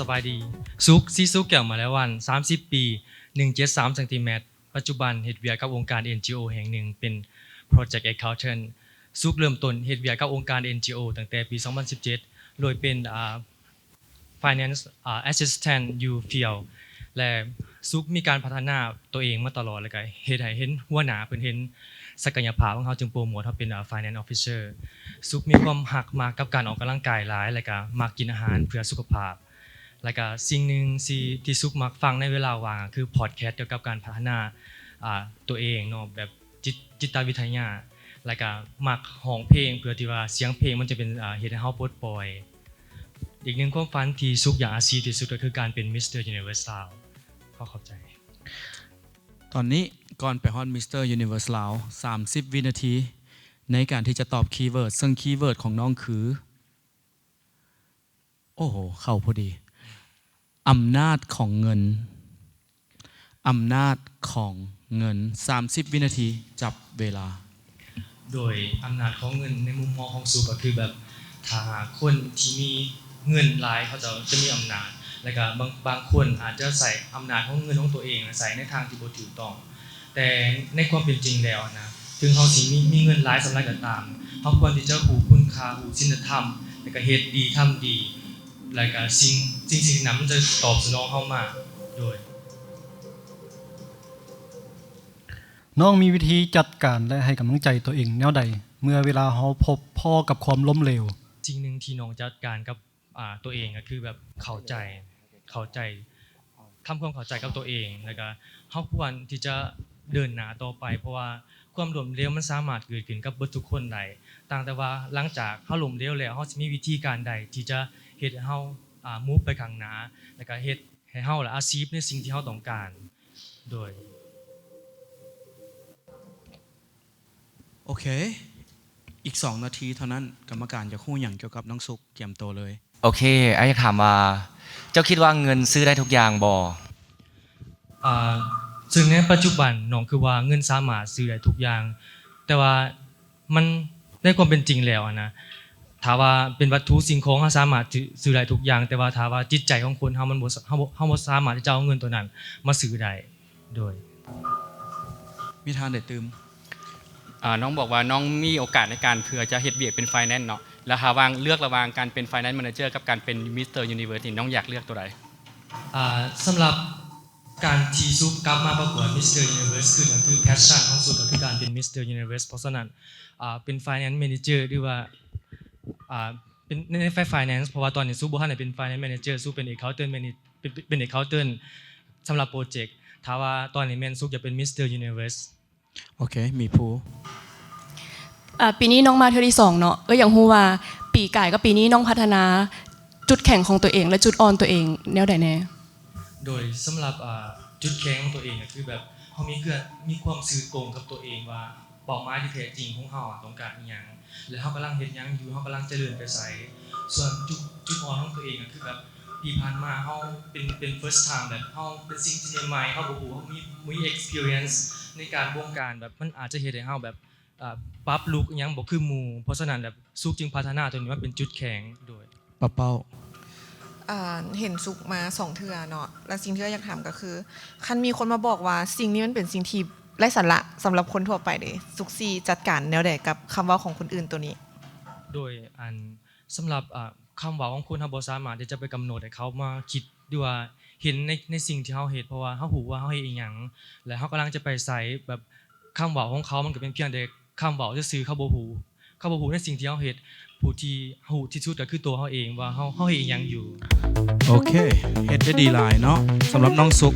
บายดีซุกซีซุกแก้วมาแล้ววัน30 ปี173 เซนติเมตรปัจจุบันเฮ็ดเวียกกับองค์การ NGO แห่งหนึ่งเป็น Project Accountant ซุกเริ่มต้นเฮ็ดเวียกกับองค์การ NGO ตั้งแต่ปี2017โดยเป็นFinance Assistant You Field และซุกมีการพัฒนาตัวเองมาตลอดแล้วก็เฮ็ดให้เห็นหัวหน้าเพิ่นเห็นศักยภาพของเขาจึงโปรโมทเขาเป็น Finance Officer ซุกมีความหักมากกับการออกกำลังกายหลายแล้วก็มักกินอาหารเพื่อสุขภาพแล้วก็สิ่งหนึ่งที่ซุกมักฟังในเวลาว่างคือพอดแคสต์เกี่ยวกับการพัฒนาตัวเองเนาะแบบจิตวิทยาแล้วก็มักร้องเพลงเพื่อที่ว่าเสียงเพลงมันจะเป็นเฮ็ดให้เฮาปลดปล่อยอีกหนึ่งความฝันที่ซุกอยากอาชีพที่สุดก็คือการเป็น Mr. Universal ขอขอบใจตอนนี้ก่อนไปฮอด Mr. Universe ลาว30 วินาทีในการที่จะตอบคีย์เวิร์ดซึ่งคีย์เวิร์ดของน้องคือโอ้โหเข้าพอดีอำนาจของเงินอำนาจของเงิน30 วินาทีจับเวลาโดยอำนาจของเงินในมุมมองของซุกก็คือแบบถ้าคนที่มีเงินหลายเขาจะมีอำนาจแล้วก็บางคนอาจจะใส่อำนาจของเงินของตัวเองใส่ในทางที่บ่ถูกต้องแต่ในความเป็นจริงแล้วนะถึงเฮาสิมีเงินหลายสำหรับก็ตามเฮาควรที่จะรู้คุณค่ารู้ศีลธรรมแล้วก็เฮ็ดดีทำดีแล้วก็สิ่งนั้นมันจะตอบสนองเฮามาโดยน้องมีวิธีจัดการและให้กำลังใจตัวเองแนวใดเมื่อเวลาเฮาพบพ่อกับความล้มเหลวสิ่งหนึ่งที่น้องจัดการกับตัวเองก็คือแบบเข้าใจทำความเข้าใจกับตัวเองแล้วก็เฮาควรที่จะเดินหน้าต่อไปเพราะว่าความล้มเหลวมันสามารถเกิดขึ้นกับเบิดทุกคนได้ต่างแต่ว่าหลังจากเฮาล้มเหลวแล้วเฮาสิมีวิธีการใดที่จะเฮ็ดให้เฮามูฟไปข้างหน้าแล้วก็เฮ็ดให้เฮาอาชีพในสิ่งที่เฮาต้องการโดยโอเคอีก2 นาทีเท่านั้นกรรมการจะคู่อย่างเกี่ยวกับน้องสุกเตรียมตัวเลยโอเคไอ้อยากถามว่าเจ้าคิดว่าเงินซื้อได้ทุกอย่างบ่ซึ่งในปัจจุบันน้องคือว่าเงินสามารถซื้อได้ทุกอย่างแต่ว่ามันในความเป็นจริงแล้วนะถ้าว่าเป็นวัตถุสิ่งของเฮาสามารถซื้อได้ทุกอย่างแต่ว่าถ้าว่าจิตใจของคนเฮามันบ่สามารถที่จะเอาเงินตัวนั้นมาซื้อได้โดยมีทางได้ตืมน้องบอกว่าน้องมีโอกาสในการเพื่อจะเฮ็ดเวียกเป็นไฟแนนซ์เนาะแล้วหาเลือกระหว่างการเป็นไฟแนนซ์แมเนเจอร์กับการเป็นมิสเตอร์ยูนิเวิร์สน้องอยากเลือกตัวใดสำหรับการที่ซุกกลับมาประกวด Mr. Universe คือแพชชั่นของซุกก็คือการเป็น Mr. Universe เพราะฉะนั้นเป็น Finance Manager หรือว่าเป็นในฝ่าย Finance เพราะว่าตอนนี้ซุกบ่ทันได้เป็น Finance Manager ซุกเป็น Accountant เป็น Accountant สำหรับโปรเจกต์ถ้าว่าตอนนี้แม่นซุกจะเป็น Mr. Universe โอเคมีผู้ปีนี้น้องมาเทื่อที่2เนาะอยากรู้ว่าปีก่ายกับปีนี้น้องพัฒนาจุดแข็งของตัวเองและจุดอ่อนตัวเองแนวใดแน่โดยสำหรับจุดแข็งของตัวเองก็คือแบบเฮามีความซื่อตรงกับตัวเองว่าเป้าหมายที่แท้จริงของเฮาต้องการอีหยังและเฮากำลังเฮ็ดหยังอยู่เฮากำลังเจริญไปไสส่วนจุดอ่อนของตัวเองก็คือแบบที่ผ่านมาเฮาเป็น first time แบบเฮาเป็นสิ่งที่ใหม่เฮาบ่ฮู้เฮามี experience ในการวงการแบบมันอาจจะเฮ็ดให้เฮาแบบปรับลุกอีหยังบ่คือหมู่เพราะฉะนั้นแบบซุกจึงพัฒนาตัวนี้มาเป็นจุดแข็งโดยปะเป้าเห็นสุกมา2 เทื่อเนาะและสิ่งที่อยากถามก็คือคันมีคนมาบอกว่าสิ่งนี้มันเป็นสิ่งที่ไร้สาระสำหรับคนทั่วไปเด้สุกซีจัดการแนวใดกับคำเว้าของคนอื่นตัวนี้โดยสำหรับคำเว้าของคุณเฮาบ่สามารถที่จะไปกำหนดให้เขามาคิดหรือว่าเห็นในสิ่งที่เฮาเฮ็ดเพราะว่าเฮาฮู้ว่าเฮาเฮ็ดอีหยังและเฮากำลังจะไปใส่แบบคำเว้าของเขามันก็เป็นเพียงแต่คำเว้าซื่อๆเขาบ่ฮู้ในสิ่งที่เฮาเฮ็ดผู้ที่ฮู้ที่สุดก็คือตัวเฮาเองว่าเฮาเฮ็ดอีหยังอยู่โอเคเฮ็ดได้ดีหลายเนาะสำหรับน้องสุก